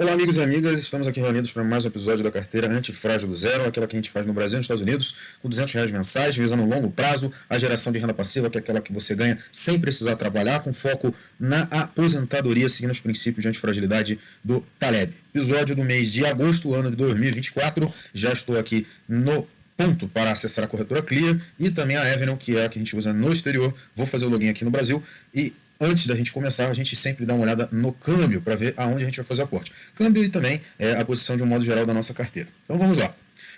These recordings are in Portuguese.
Olá, amigos e amigas, estamos aqui reunidos para mais um episódio da carteira Antifrágil do Zero, aquela que a gente faz no Brasil e nos Estados Unidos, com R$ 200 mensais, visando um longo prazo, a geração de renda passiva, que é aquela que você ganha sem precisar trabalhar, com foco na aposentadoria, seguindo os princípios de antifragilidade do Taleb. Episódio do mês de agosto, ano de 2024, já estou aqui no ponto para acessar a corretora Clear e também a Avenue, que é a que a gente usa no exterior. Vou fazer o login aqui no Brasil e antes da gente começar, a gente sempre dá uma olhada no câmbio para ver aonde a gente vai fazer o aporte. Câmbio e também a posição de um modo geral da nossa carteira. Então vamos lá.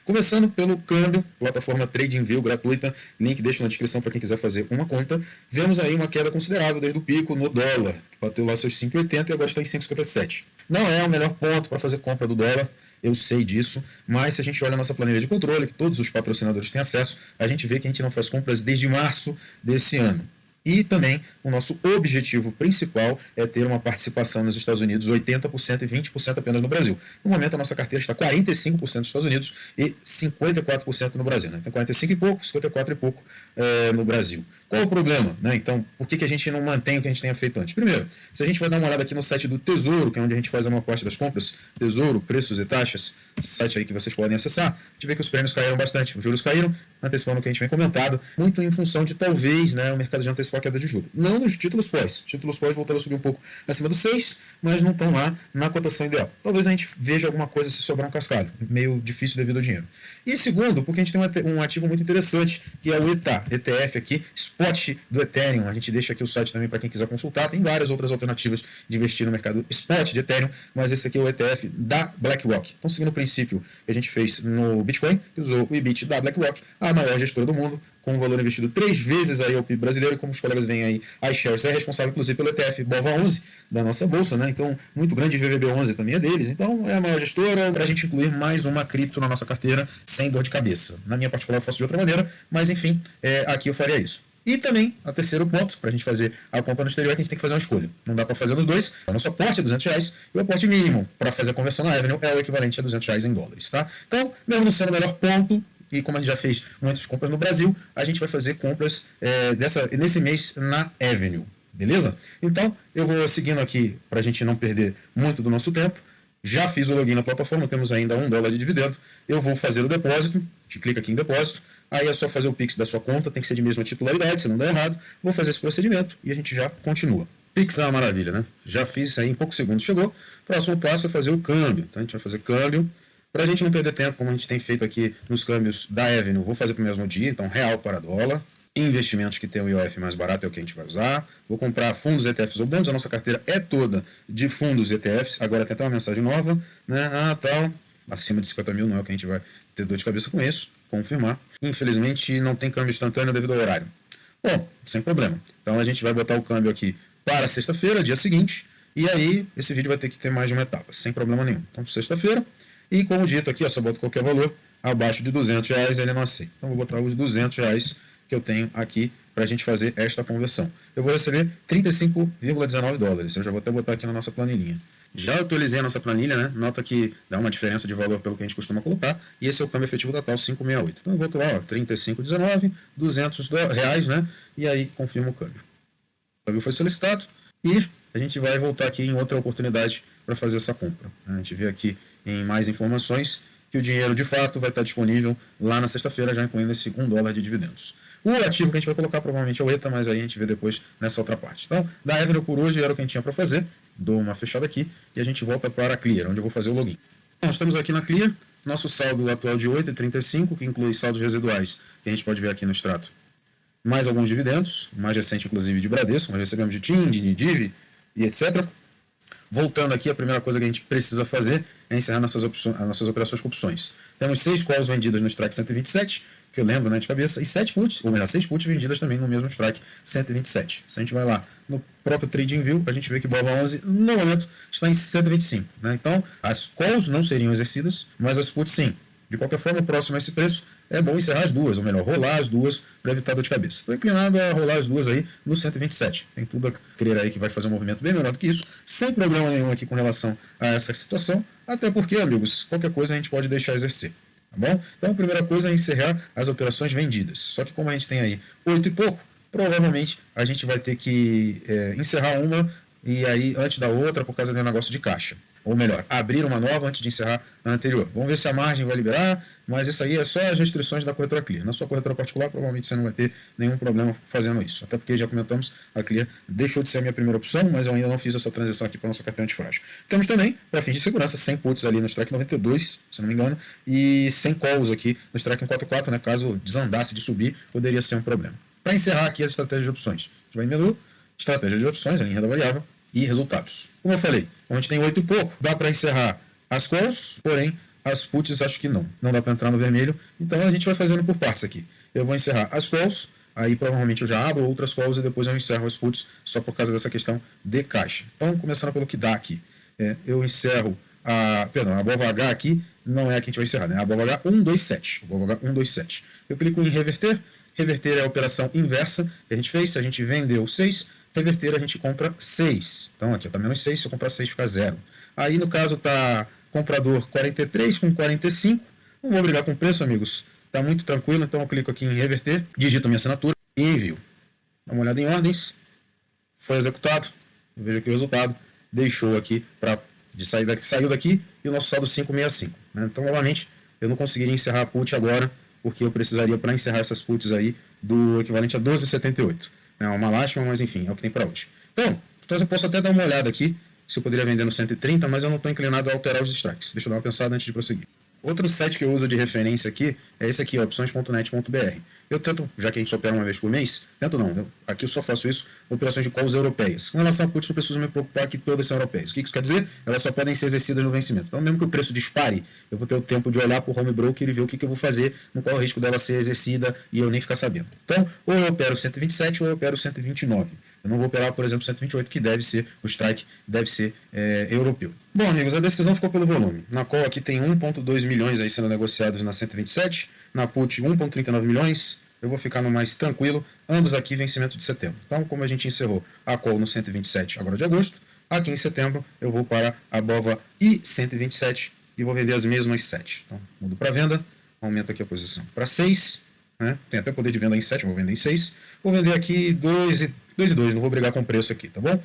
Começando pelo câmbio, plataforma TradingView gratuita, link deixo na descrição para quem quiser fazer uma conta. Vemos aí uma queda considerável desde o pico no dólar, que bateu lá seus 5,80 e agora está em 5,57. Não é o melhor ponto para fazer compra do dólar, eu sei disso, mas se a gente olha a nossa planilha de controle, que todos os patrocinadores têm acesso, a gente vê que a gente não faz compras desde março desse ano. E também o nosso objetivo principal é ter uma participação nos Estados Unidos 80% e 20% apenas no Brasil. No momento a nossa carteira está 45% nos Estados Unidos e 54% no Brasil. Né? Então 45 e pouco, 54 e pouco no Brasil. Qual é o problema? Né? Então, por que a gente não mantém o que a gente tenha feito antes? Primeiro, se a gente vai dar uma olhada aqui no site do Tesouro, que é onde a gente faz a maior parte das compras, Tesouro, Preços e Taxas, site aí que vocês podem acessar, a gente vê que os prêmios caíram bastante, os juros caíram, antecipando o que a gente vem comentado, muito em função de talvez o mercado de antecipar a queda de juros. Não nos títulos pós. Títulos pós voltaram a subir um pouco acima dos 6, mas não estão lá na cotação ideal. Talvez a gente veja alguma coisa se sobrar um cascalho, meio difícil devido ao dinheiro. E segundo, porque a gente tem um ativo muito interessante, que é o ETA, ETF aqui, spot do Ethereum. A gente deixa aqui o site também para quem quiser consultar. Tem várias outras alternativas de investir no mercado spot de Ethereum, mas esse aqui é o ETF da BlackRock. Então, seguindo o princípio que a gente fez no Bitcoin, que usou o IBIT da BlackRock, a maior gestora do mundo, com um valor investido 3 vezes aí ao PIB brasileiro, e como os colegas veem aí, a iShares é responsável inclusive pelo ETF BOVA11 da nossa bolsa, né? Então, muito grande, VVB11 também é deles. Então, é a maior gestora para a gente incluir mais uma cripto na nossa carteira sem dor de cabeça. Na minha particular eu faço de outra maneira, mas enfim, aqui eu faria isso. E também, o terceiro ponto, para a gente fazer a compra no exterior, é que a gente tem que fazer uma escolha. Não dá para fazer nos dois. O nosso aporte é R$200 e o aporte mínimo para fazer a conversão na Avenue é o equivalente a R$200 em dólares, tá? Então, mesmo não sendo o melhor ponto, e como a gente já fez muitas compras no Brasil, a gente vai fazer compras nesse mês na Avenue, beleza? Então, eu vou seguindo aqui para a gente não perder muito do nosso tempo. Já fiz o login na plataforma, temos ainda $1 de dividendo. Eu vou fazer o depósito, a gente clica aqui em depósito, aí é só fazer o Pix da sua conta, tem que ser de mesma titularidade, se não der errado. Vou fazer esse procedimento e a gente já continua. Pix é uma maravilha, né? Já fiz isso aí em poucos segundos, chegou. Próximo passo é fazer o câmbio. Então a gente vai fazer câmbio. Para a gente não perder tempo, como a gente tem feito aqui nos câmbios da Avenue, vou fazer para o mesmo dia, então real para dólar. Investimentos que tem o IOF mais barato é o que a gente vai usar. Vou comprar fundos, ETFs ou bônus. A nossa carteira é toda de fundos e ETFs. Agora tem até uma mensagem nova, né? Acima de 50 mil não é o que a gente vai ter dor de cabeça com isso. Confirmar. Infelizmente não tem câmbio instantâneo devido ao horário. Bom, sem problema. Então a gente vai botar o câmbio aqui para sexta-feira, dia seguinte. E aí esse vídeo vai ter que ter mais de uma etapa, sem problema nenhum. Então sexta-feira. E como dito aqui, só boto qualquer valor, abaixo de R$200 ele não aceita. Então vou botar os R$200 que eu tenho aqui para a gente fazer esta conversão. Eu vou receber $35,19. Eu já vou até botar aqui na nossa planilhinha. Já atualizei a nossa planilha, né? Nota que dá uma diferença de valor pelo que a gente costuma colocar. E esse é o câmbio efetivo total, 568. Então eu vou atuar, $35,19, R$200, né? E aí confirmo o câmbio. O câmbio foi solicitado e a gente vai voltar aqui em outra oportunidade para fazer essa compra. A gente vê aqui em mais informações que o dinheiro de fato vai estar disponível lá na sexta-feira, já incluindo esse $1 de dividendos. O ativo que a gente vai colocar provavelmente é o ETA, mas aí a gente vê depois nessa outra parte. Então, da Avenue por hoje era o que a gente tinha para fazer. Dou uma fechada aqui e a gente volta para a Clear, onde eu vou fazer o login. Bom, estamos aqui na Clear, nosso saldo atual de 8,35, que inclui saldos residuais, que a gente pode ver aqui no extrato. Mais alguns dividendos, mais recente inclusive de Bradesco, nós recebemos de TIM, de NIDIV e etc. Voltando aqui, a primeira coisa que a gente precisa fazer é encerrar nossas operações com opções. Temos 6 calls vendidas no strike 127, que eu lembro, né, de cabeça, e 7 puts, ou melhor, 6 puts vendidas também no mesmo strike 127. Se a gente vai lá no próprio TradingView, a gente vê que BOVA11 no momento está em 125. Né? Então, as calls não seriam exercidas, mas as puts sim. De qualquer forma, próximo a esse preço, é bom encerrar as duas, ou melhor, rolar as duas para evitar dor de cabeça. Estou inclinado a rolar as duas aí no 127. Tem tudo a crer aí que vai fazer um movimento bem menor do que isso, sem problema nenhum aqui com relação a essa situação, até porque, amigos, qualquer coisa a gente pode deixar exercer. Tá bom? Então, a primeira coisa é encerrar as operações vendidas. Só que como a gente tem aí 8 e pouco, provavelmente a gente vai ter que encerrar uma e aí antes da outra por causa do negócio de caixa. ou melhor, abrir uma nova antes de encerrar a anterior. Vamos ver se a margem vai liberar, mas isso aí é só as restrições da corretora Clear. Na sua corretora particular, provavelmente você não vai ter nenhum problema fazendo isso. Até porque, já comentamos, a Clear deixou de ser a minha primeira opção, mas eu ainda não fiz essa transição aqui para a nossa carteira antifrágil. Temos também, para fins de segurança, 100 puts ali no strike 92, se não me engano, e 100 calls aqui no strike 144, né? Caso desandasse de subir, poderia ser um problema. Para encerrar aqui as estratégias de opções, a gente vai em menu, estratégia de opções, ali em renda variável, e resultados. Como eu falei, a gente tem 8 e pouco, dá para encerrar as calls, porém as puts acho que não dá para entrar no vermelho, então a gente vai fazendo por partes aqui. Eu vou encerrar as calls, aí provavelmente eu já abro outras calls e depois eu encerro as puts, só por causa dessa questão de caixa. Então, começando pelo que dá aqui, eu encerro a BOVA H aqui, não é a que a gente vai encerrar, né? A BOVA H 127, o BOVA H 127. Eu clico em reverter, reverter é a operação inversa que a gente fez, se a gente vendeu 6, reverter a gente compra 6. Então aqui está menos 6, se eu comprar 6 fica 0. Aí no caso está comprador 43 com 45. Não vou brigar com o preço, amigos. Está muito tranquilo, então eu clico aqui em reverter, digito a minha assinatura e envio. Dá uma olhada em ordens. Foi executado. Veja aqui o resultado. Deixou aqui saiu daqui e o nosso saldo 565. Né? Então, novamente, eu não conseguiria encerrar a put agora, porque eu precisaria, para encerrar essas puts aí, do equivalente a 12,78. É uma lástima, mas enfim, é o que tem para hoje. Então eu posso até dar uma olhada aqui, se eu poderia vender no 130, mas eu não estou inclinado a alterar os strikes. Deixa eu dar uma pensada antes de prosseguir. Outro site que eu uso de referência aqui é esse aqui, opções.net.br. Eu tento, já que a gente opera uma vez por mês, aqui eu só faço isso, operações de calls europeias. Com relação a puts, não preciso me preocupar que todas são europeias. O que isso quer dizer? Elas só podem ser exercidas no vencimento. Então, mesmo que o preço dispare, eu vou ter o tempo de olhar para o home broker e ver o que eu vou fazer, no qual é o risco dela ser exercida e eu nem ficar sabendo. Então, ou eu opero 127 ou eu opero 129. Eu não vou operar, por exemplo, 128, que deve ser, o strike deve ser europeu. Bom, amigos, a decisão ficou pelo volume. Na call aqui tem 1,2 milhões aí sendo negociados na 127, na put 1,39 milhões. Eu vou ficar no mais tranquilo, ambos aqui vencimento de setembro. Então, como a gente encerrou a call no 127 agora de agosto, aqui em setembro eu vou para a BOVA I-127 e vou vender as mesmas 7. Então, mudo para venda, aumento aqui a posição para 6, né? Tem até poder de venda em 7, vou vender em 6. Vou vender aqui 2 e 2, não vou brigar com o preço aqui, tá bom?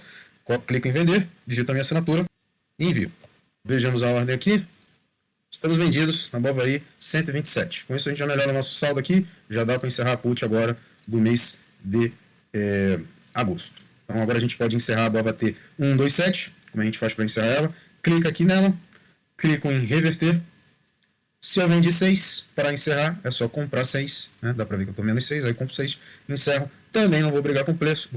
Clico em vender, digito a minha assinatura e envio. Vejamos a ordem aqui. Estamos vendidos na BOVA aí 127. Com isso a gente já melhora o nosso saldo aqui, já dá para encerrar a put agora do mês de agosto. Então agora a gente pode encerrar a BOVA T 127, como a gente faz para encerrar ela. Clica aqui nela, clico em reverter. Se eu vendi 6, para encerrar é só comprar 6, né? Dá para ver que eu estou menos 6, aí compro 6, encerro. Também não vou brigar com preço.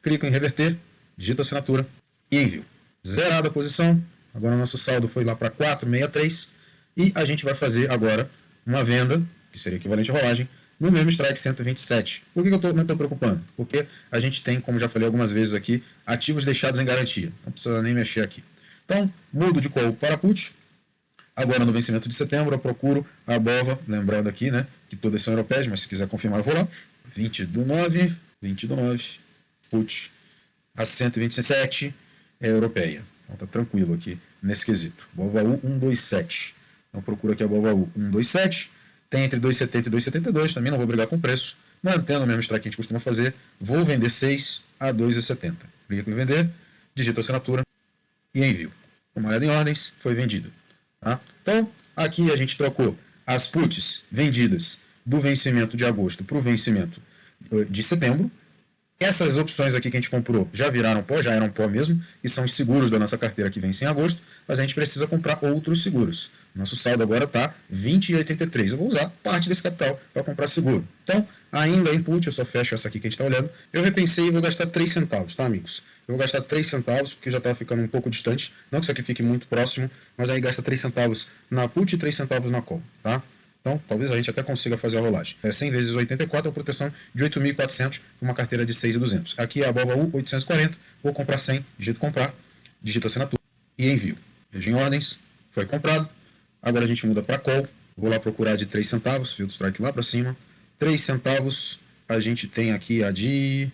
Clico em reverter, digito a assinatura e envio. Zerada a posição. Agora o nosso saldo foi lá para 463 e a gente vai fazer agora uma venda, que seria equivalente à rolagem, no mesmo strike 127. Por que eu não estou preocupando? Porque a gente tem, como já falei algumas vezes aqui, ativos deixados em garantia. Não precisa nem mexer aqui. Então, mudo de call para put. Agora no vencimento de setembro eu procuro a BOVA, lembrando aqui, né, que todas são europeias, mas se quiser confirmar eu vou lá. 20 do 9, put a 127 é europeia. Então tá tranquilo aqui nesse quesito. BOVA U 127. Então procura aqui a BOVA U 127. Tem entre 2,70 e 2,72. Também não vou brigar com o preço. Mantendo o mesmo strike que a gente costuma fazer. Vou vender 6 a 2,70. Clico em vender, digito a assinatura e envio. Uma olhada em ordens, foi vendido. Tá? Então, aqui a gente trocou as puts vendidas do vencimento de agosto para o vencimento de setembro. Essas opções aqui que a gente comprou já viraram pó, já eram pó mesmo, e são os seguros da nossa carteira que vencem em agosto, mas a gente precisa comprar outros seguros. Nosso saldo agora está 20,83. Eu vou usar parte desse capital para comprar seguro. Então, ainda input, eu só fecho essa aqui que a gente está olhando. Eu repensei e vou gastar 3 centavos, tá, amigos? Eu vou gastar 3 centavos, porque já está ficando um pouco distante. Não que isso aqui fique muito próximo, mas aí gasta 3 centavos na put e 3 centavos na call, tá? Então, talvez a gente até consiga fazer a rolagem. 100 vezes 84 é uma proteção de 8.400, uma carteira de 6.200. Aqui é a BOVA U 840, vou comprar 100, digito comprar, digito assinatura e envio. Veja em ordens, foi comprado. Agora a gente muda para call, vou lá procurar de 3 centavos, filtro strike lá para cima. 3 centavos, a gente tem aqui a de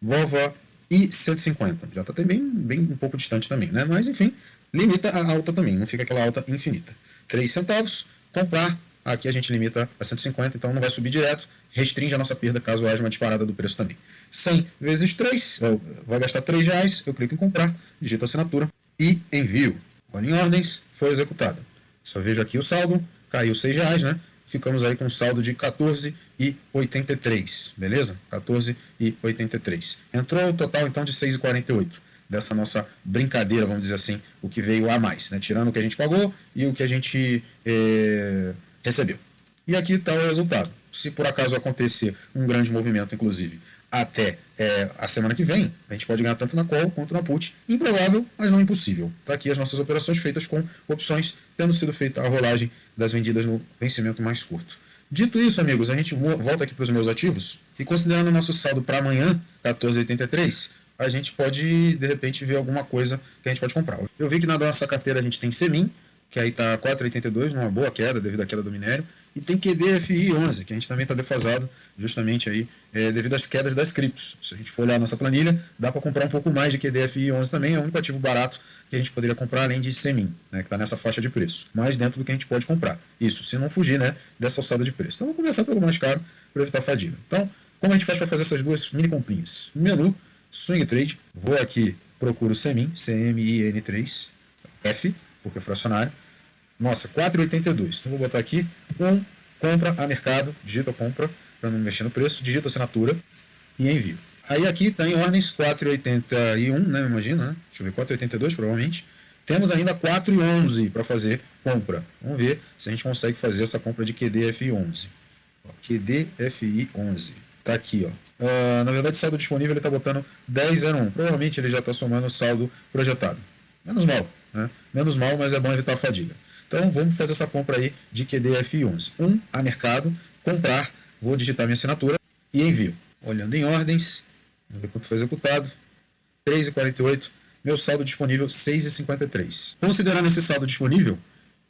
BOVA I 150. Já está bem um pouco distante também, né? Mas enfim, limita a alta também, não fica aquela alta infinita. 3 centavos, comprar. Aqui a gente limita a 150, então não vai subir direto, restringe a nossa perda caso haja uma disparada do preço também. 100 vezes 3, vai gastar R$3, eu clico em comprar, digito a assinatura e envio. Olha em ordens, foi executada. Só vejo aqui o saldo, caiu R$6, né? Ficamos aí com um saldo de 14,83, beleza? 14,83. Entrou o total então de 6,48 dessa nossa brincadeira, vamos dizer assim, o que veio a mais, né? Tirando o que a gente pagou e o que a gente recebeu. E aqui está o resultado. Se por acaso acontecer um grande movimento, inclusive, até a semana que vem, a gente pode ganhar tanto na call quanto na put. Improvável, mas não impossível. Está aqui as nossas operações feitas com opções, tendo sido feita a rolagem das vendidas no vencimento mais curto. Dito isso, amigos, a gente volta aqui para os meus ativos e considerando o nosso saldo para amanhã, 14,83, a gente pode, de repente, ver alguma coisa que a gente pode comprar. Eu vi que na nossa carteira a gente tem Semin, que aí está 4,82, numa boa queda devido à queda do minério, e tem QDFI 11, que a gente também está defasado justamente aí devido às quedas das criptos. Se a gente for olhar a nossa planilha, dá para comprar um pouco mais de QDFI 11 também, é o único ativo barato que a gente poderia comprar além de Semin, né, que está nessa faixa de preço, mas dentro do que a gente pode comprar. Isso, se não fugir, né, dessa alçada de preço. Então vamos começar pelo mais caro para evitar fadiga. Então, como a gente faz para fazer essas duas mini comprinhas? Menu, Swing Trade, vou aqui, procuro Semin, CMIN3, F, porque é fracionário. Nossa, 4,82. Então vou botar aqui compra a mercado, digita compra para não mexer no preço, digita assinatura e envio. Aí aqui está em ordens 4,81, né? Imagina, né? Deixa eu ver, 4,82 provavelmente. Temos ainda 4,11 para fazer compra. Vamos ver se a gente consegue fazer essa compra de QDFI 11. QDFI 11. Tá aqui, ó. Na verdade, o saldo disponível ele está botando 10,01. Provavelmente ele já está somando o saldo projetado. Menos mal, né? Menos mal, mas é bom evitar a fadiga. Então vamos fazer essa compra aí de QDFI 11. A mercado, comprar, vou digitar minha assinatura e envio. Olhando em ordens, vamos ver quanto foi executado. 3,48. Meu saldo disponível 6,53. Considerando esse saldo disponível,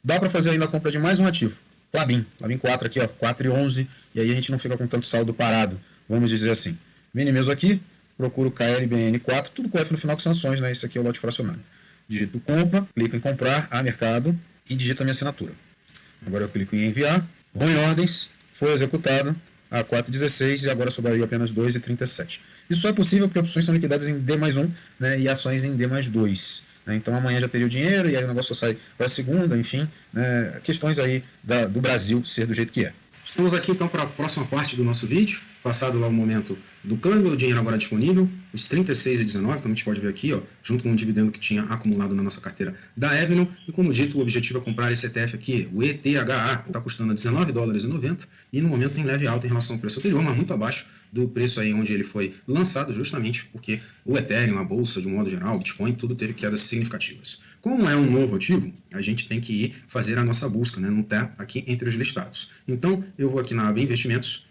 dá para fazer ainda a compra de mais um ativo. Klabin 4 aqui, ó, 4,11. E aí a gente não fica com tanto saldo parado, vamos dizer assim. Minimizo aqui, procuro KLBN4, tudo com F no final que são ações, né? Esse aqui é o lote fracionário. Digito compra, clico em comprar a mercado e digito a minha assinatura. Agora eu clico em enviar, vou em ordens, foi executado a 4,16 e agora sobraria apenas 2,37. Isso só é possível porque opções são liquidadas em D+1, né, e ações em D+2. Né, então amanhã já teria o dinheiro e aí o negócio só sai para a segunda, enfim, né, questões aí do Brasil ser do jeito que é. Estamos aqui então para a próxima parte do nosso vídeo, passado lá o momento do câmbio, o dinheiro agora disponível, os 36,19, como a gente pode ver aqui, ó, junto com o dividendo que tinha acumulado na nossa carteira da Avenue, e como dito, o objetivo é comprar esse ETF aqui, o ETHA, está custando $19,90 e no momento em leve alta em relação ao preço anterior, mas muito abaixo do preço aí onde ele foi lançado, justamente porque o Ethereum, a bolsa de um modo geral, o Bitcoin, tudo teve quedas significativas. Como é um novo ativo, a gente tem que ir fazer a nossa busca, né? Não está aqui entre os listados. Então, eu vou aqui na aba Investimentos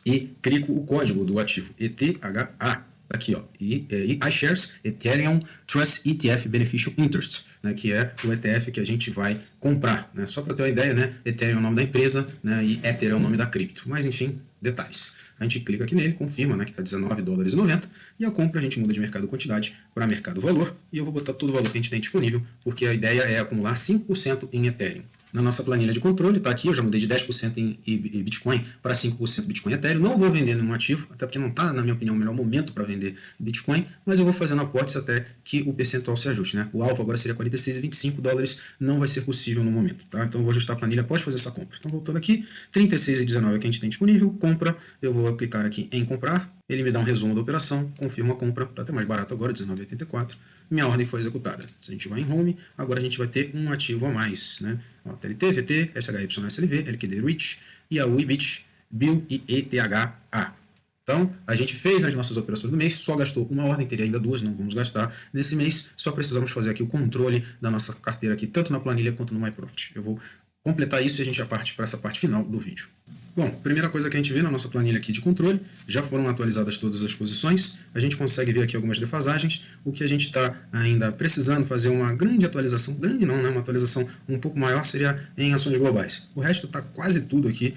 e clico o código do ativo, ETHA, aqui, ó, iShares Ethereum Trust ETF Beneficial Interest, né, que é o ETF que a gente vai comprar, né? Só para ter uma ideia, né? Ethereum é o nome da empresa, né? E Ether é o nome da cripto. Mas enfim, detalhes. A gente clica aqui nele, confirma, né, que está $19,90 e a compra a gente muda de mercado quantidade para mercado valor e eu vou botar todo o valor que a gente tem disponível porque a ideia é acumular 5% em Ethereum. Na nossa planilha de controle, está aqui, eu já mudei de 10% em Bitcoin para 5% Bitcoin e Ethereum. Não vou vender nenhum ativo, até porque não está, na minha opinião, o melhor momento para vender Bitcoin, mas eu vou fazendo aportes até que o percentual se ajuste, né? O alvo agora seria $46,25, não vai ser possível no momento, tá? Então eu vou ajustar a planilha após fazer essa compra. Então voltando aqui, 36,19 é que a gente tem disponível, compra, eu vou clicar aqui em comprar, ele me dá um resumo da operação, confirma a compra, está até mais barato agora, R$19,84. Minha ordem foi executada. Se a gente vai em Home, agora a gente vai ter um ativo a mais, né? Ó, TLT, VT, SHYSLV, LQD Rich, IAU, IBIT, BIL e ETHA. Então, a gente fez as nossas operações do mês, só gastou uma ordem, teria ainda duas, não vamos gastar nesse mês, só precisamos fazer aqui o controle da nossa carteira aqui, tanto na planilha quanto no MyProfit. Eu vou completar isso e a gente já parte para essa parte final do vídeo. Bom, primeira coisa que a gente vê na nossa planilha aqui de controle, já foram atualizadas todas as posições, a gente consegue ver aqui algumas defasagens, o que a gente está ainda precisando fazer uma grande atualização, grande não, né? Uma atualização um pouco maior seria em ações globais. O resto está quase tudo aqui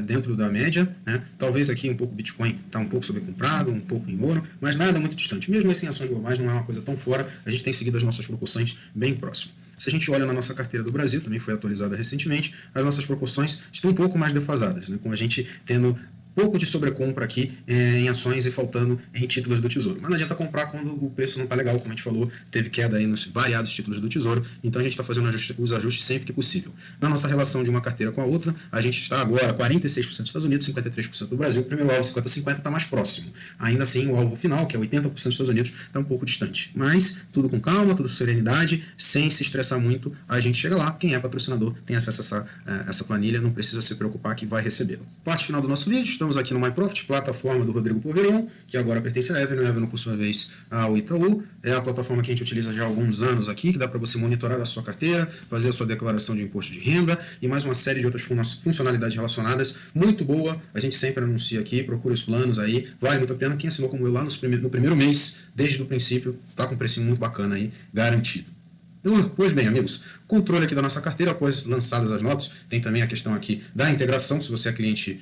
dentro da média, né? Talvez aqui um pouco Bitcoin está um pouco sobrecomprado, um pouco em ouro, mas nada muito distante. Mesmo assim, em ações globais não é uma coisa tão fora, a gente tem seguido as nossas proporções bem próximas. Se a gente olha na nossa carteira do Brasil, também foi atualizada recentemente, as nossas proporções estão um pouco mais defasadas, né? Com a gente tendo pouco de sobrecompra aqui em ações e faltando em títulos do Tesouro. Mas não adianta comprar quando o preço não está legal, como a gente falou, teve queda aí nos variados títulos do Tesouro, então a gente está fazendo os ajustes sempre que possível. Na nossa relação de uma carteira com a outra, a gente está agora 46% dos Estados Unidos, 53% do Brasil, o primeiro alvo 50-50 está mais próximo. Ainda assim, o alvo final, que é 80% dos Estados Unidos, está um pouco distante. Mas tudo com calma, tudo com serenidade, sem se estressar muito, a gente chega lá. Quem é patrocinador tem acesso a essa planilha, não precisa se preocupar que vai recebê-la. Parte final do nosso vídeo, estamos aqui no MyProfit, plataforma do Rodrigo Poverion, que agora pertence à Avenue, Avenue por sua vez ao Itaú. É a plataforma que a gente utiliza já há alguns anos aqui, que dá para você monitorar a sua carteira, fazer a sua declaração de imposto de renda e mais uma série de outras funcionalidades relacionadas. Muito boa, a gente sempre anuncia aqui, procura os planos aí, vale muito a pena. Quem assinou como eu lá no primeiro mês, desde o princípio, está com um precinho muito bacana aí, garantido. Pois bem, amigos, controle aqui da nossa carteira após lançadas as notas. Tem também a questão aqui da integração. Se você é cliente,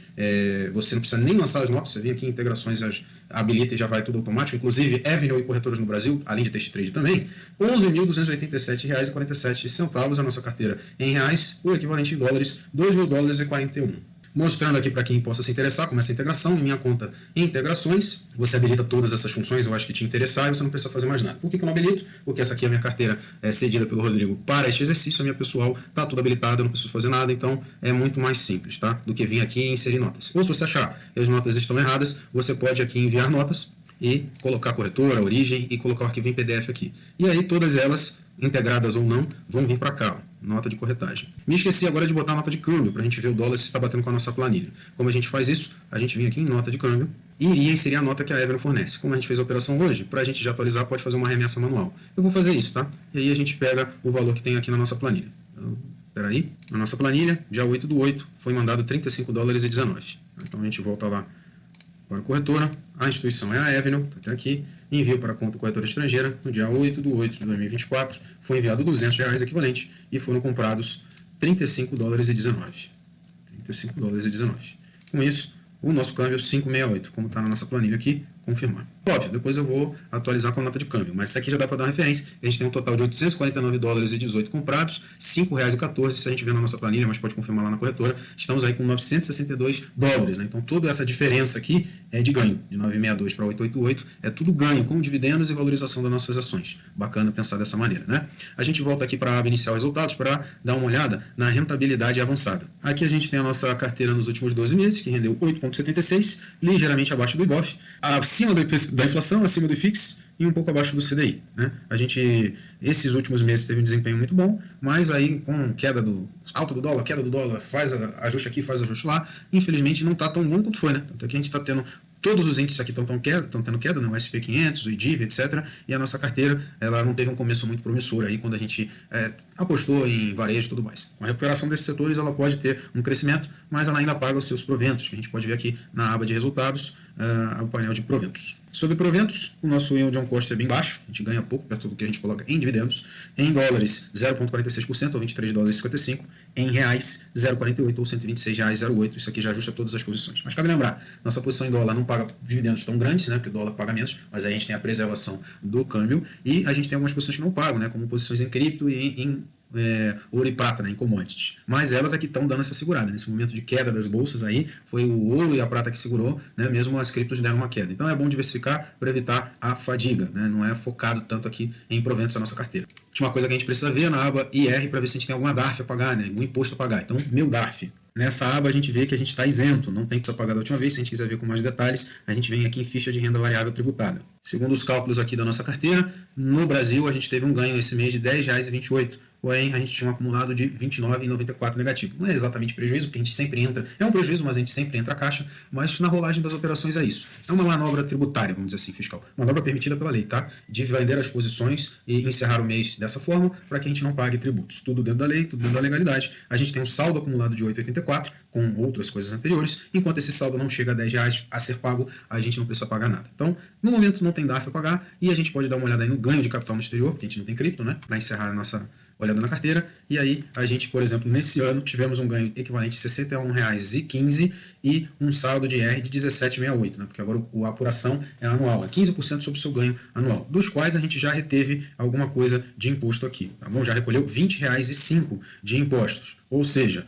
você não precisa nem lançar as notas. Você vem aqui em integrações, habilita e já vai tudo automático. Inclusive, Avenue e corretoras no Brasil, além de Taste Trade também. R$ 11.287,47 a nossa carteira em reais, o equivalente em dólares, $2.041. Mostrando aqui para quem possa se interessar como essa integração, em minha conta em integrações, você habilita todas essas funções, eu acho que te interessar, e você não precisa fazer mais nada. Por que eu não habilito? Porque essa aqui é a minha carteira cedida pelo Rodrigo para este exercício, a minha pessoal está tudo habilitada, eu não preciso fazer nada, então é muito mais simples, tá? Do que vir aqui e inserir notas. Ou se você achar que as notas estão erradas, você pode aqui enviar notas e colocar a corretora, a origem e colocar o arquivo em PDF aqui. E aí todas elas, integradas ou não, vão vir para cá, ó, nota de corretagem. Me esqueci agora de botar a nota de câmbio, para a gente ver o dólar se está batendo com a nossa planilha. Como a gente faz isso? A gente vem aqui em nota de câmbio e iria inserir a nota que a Avenue fornece. Como a gente fez a operação hoje, para a gente já atualizar, pode fazer uma remessa manual. Eu vou fazer isso, tá? E aí a gente pega o valor que tem aqui na nossa planilha. Então, espera aí. Na nossa planilha, dia 8/8, foi mandado $35,19. Então a gente volta lá para a corretora, a instituição é a Avenue, está até aqui, envio para a conta corretora estrangeira, no dia 8/8/2024, foi enviado R$ 200 equivalente e foram comprados $35,19. $35,19. Com isso, o nosso câmbio 568, como está na nossa planilha aqui, confirmar. Óbvio, depois eu vou atualizar com a nota de câmbio, mas isso aqui já dá para dar uma referência. A gente tem um total de $849,18 comprados, R$ 5,14, se a gente vê na nossa planilha, mas pode confirmar lá na corretora, estamos aí com $962, né? Então toda essa diferença aqui é de ganho, de 962 para 888, é tudo ganho, com dividendos e valorização das nossas ações. Bacana pensar dessa maneira, né? A gente volta aqui para a aba inicial resultados para dar uma olhada na rentabilidade avançada. Aqui a gente tem a nossa carteira nos últimos 12 meses, que rendeu 8,76, ligeiramente abaixo do IBOV, acima da inflação, acima do IFIX e um pouco abaixo do CDI, né? A gente, esses últimos meses, teve um desempenho muito bom, mas aí com alta do dólar, queda do dólar, faz ajuste aqui, faz ajuste lá, infelizmente não está tão bom quanto foi, né? Tanto que a gente está tendo todos os índices aqui estão tendo queda, né? O SP500, o IDIV, etc. E a nossa carteira, ela não teve um começo muito promissor aí quando a gente apostou em varejo e tudo mais. Com a recuperação desses setores, ela pode ter um crescimento, mas ela ainda paga os seus proventos, que a gente pode ver aqui na aba de resultados, o painel de proventos. Sobre proventos, o nosso yield on cost é bem baixo, a gente ganha pouco, perto do que a gente coloca em dividendos. Em dólares, 0,46%, ou $23,55. Em reais, 0,48 ou R$126,08. Isso aqui já ajusta todas as posições. Mas cabe lembrar, nossa posição em dólar não paga dividendos tão grandes, né, porque o dólar paga menos, mas aí a gente tem a preservação do câmbio e a gente tem algumas posições que não pagam, né, como posições em cripto e em ouro e prata, né, em commodities. Mas elas aqui estão dando essa segurada. Nesse momento de queda das bolsas aí, foi o ouro e a prata que segurou, né, mesmo as criptos deram uma queda. Então é bom diversificar para evitar a fadiga, né, não é focado tanto aqui em proventos da nossa carteira. Última coisa que a gente precisa ver na aba IR para ver se a gente tem alguma DARF a pagar, né, algum imposto a pagar. Então, meu DARF. Nessa aba a gente vê que a gente está isento, não tem que pagar da última vez. Se a gente quiser ver com mais detalhes, a gente vem aqui em ficha de renda variável tributada. Segundo os cálculos aqui da nossa carteira, no Brasil a gente teve um ganho esse mês de R$10,28. Porém, a gente tinha um acumulado de R$29,94 negativo. Não é exatamente prejuízo, porque a gente sempre entra... É um prejuízo, mas a gente sempre entra a caixa. Mas na rolagem das operações é isso. É uma manobra tributária, vamos dizer assim, fiscal. Manobra permitida pela lei, tá? De vender as posições e encerrar o mês dessa forma para que a gente não pague tributos. Tudo dentro da lei, tudo dentro da legalidade. A gente tem um saldo acumulado de R$8,84 com outras coisas anteriores. Enquanto esse saldo não chega a R$10 a ser pago, a gente não precisa pagar nada. Então, no momento não tem DARF a pagar e a gente pode dar uma olhada aí no ganho de capital no exterior, porque a gente não tem cripto, né? Para encerrar a nossa... olhando na carteira, e aí a gente, por exemplo, nesse ano tivemos um ganho equivalente a R$61,15 e um saldo de IR de 17,68, né? Porque agora a apuração é anual, é 15% sobre o seu ganho anual, dos quais a gente já reteve alguma coisa de imposto aqui, tá bom? Já recolheu R$ 20,05 de impostos, ou seja,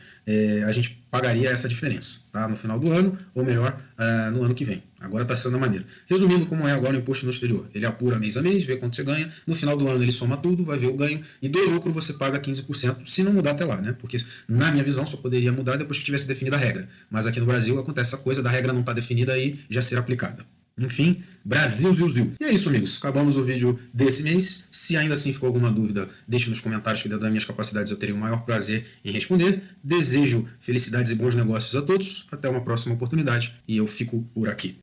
a gente pagaria essa diferença, tá? No final do ano, ou melhor, no ano que vem. Agora está sendo a maneira. Resumindo como é agora o imposto no exterior. Ele apura mês a mês, vê quanto você ganha, no final do ano ele soma tudo, vai ver o ganho, e do lucro você paga 15%, se não mudar até lá, né? Porque, na minha visão, só poderia mudar depois que tivesse definida a regra. Mas aqui no Brasil acontece essa coisa da regra não estar definida aí já ser aplicada. Enfim, Brasil, ziu, ziu. E é isso, amigos. Acabamos o vídeo desse mês. Se ainda assim ficou alguma dúvida, deixe nos comentários que, dentro das minhas capacidades, eu terei o maior prazer em responder. Desejo felicidades e bons negócios a todos. Até uma próxima oportunidade e eu fico por aqui.